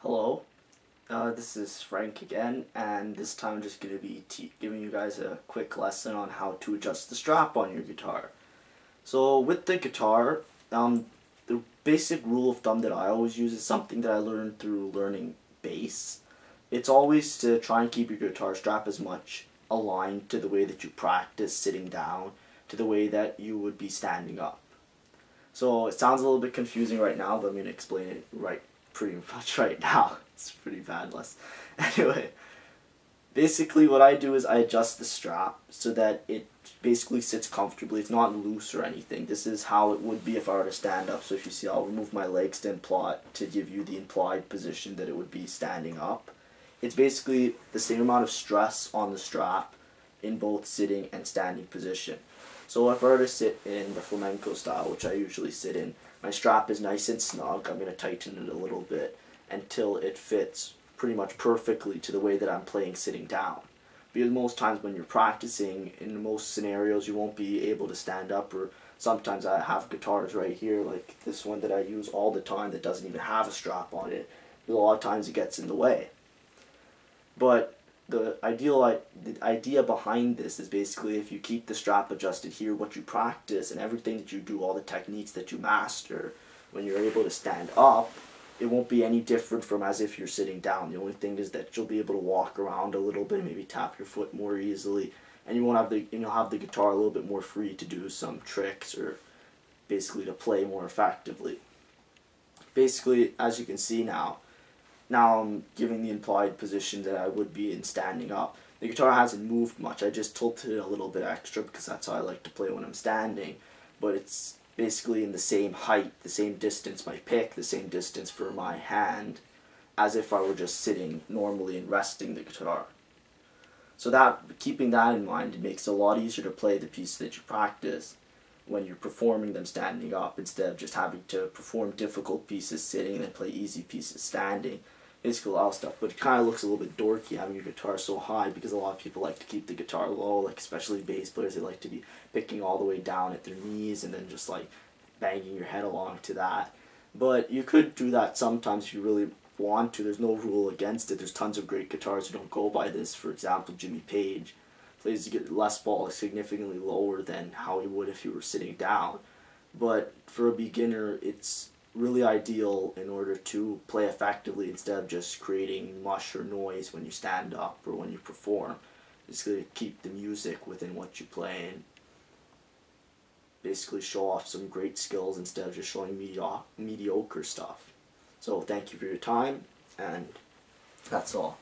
Hello, this is Frank again, and this time I'm just going to be giving you guys a quick lesson on how to adjust the strap on your guitar. So with the guitar, the basic rule of thumb that I always use is something that I learned through learning bass. It's always to try and keep your guitar strap as much aligned to the way that you practice sitting down, to the way that you would be standing up. So it sounds a little bit confusing right now, but I'm going to explain it pretty much right now. It's pretty badless. Anyway, basically what I do is I adjust the strap so that it basically sits comfortably. It's not loose or anything. This is how it would be if I were to stand up. So if you see, I'll remove my legs to give you the implied position that it would be standing up. It's basically the same amount of stress on the strap in both sitting and standing position. So if I were to sit in the flamenco style, which I usually sit in, my strap is nice and snug. I'm going to tighten it a little bit until it fits pretty much perfectly to the way that I'm playing sitting down. Because most times when you're practicing, in most scenarios you won't be able to stand up, or sometimes I have guitars right here like this one that I use all the time that doesn't even have a strap on it. A lot of times it gets in the way. But the idea behind this is basically if you keep the strap adjusted here, what you practice and everything that you do, all the techniques that you master, when you're able to stand up, it won't be any different from as if you're sitting down. The only thing is that you'll be able to walk around a little bit, maybe tap your foot more easily, and you'll have the guitar a little bit more free to do some tricks or basically to play more effectively. Basically, as you can see now I'm giving the implied position that I would be in standing up. The guitar hasn't moved much. I just tilted it a little bit extra because that's how I like to play when I'm standing. But it's basically in the same height, the same distance my pick, the same distance for my hand, as if I were just sitting normally and resting the guitar. So keeping that in mind, it makes it a lot easier to play the pieces that you practice when you're performing them standing up, instead of just having to perform difficult pieces sitting and then play easy pieces standing. Basically a lot of stuff, but it kind of looks a little bit dorky having your guitar so high, because a lot of people like to keep the guitar low, like especially bass players. They like to be picking all the way down at their knees and then just like banging your head along to that. But you could do that sometimes if you really want to. There's no rule against it. There's tons of great guitars who don't go by this. For example, Jimmy Page plays the Les Paul significantly lower than how he would if he were sitting down. But for a beginner, it's really ideal in order to play effectively instead of just creating mush or noise when you stand up or when you perform. It's going to keep the music within what you play and basically show off some great skills instead of just showing mediocre stuff. So thank you for your time, and that's all.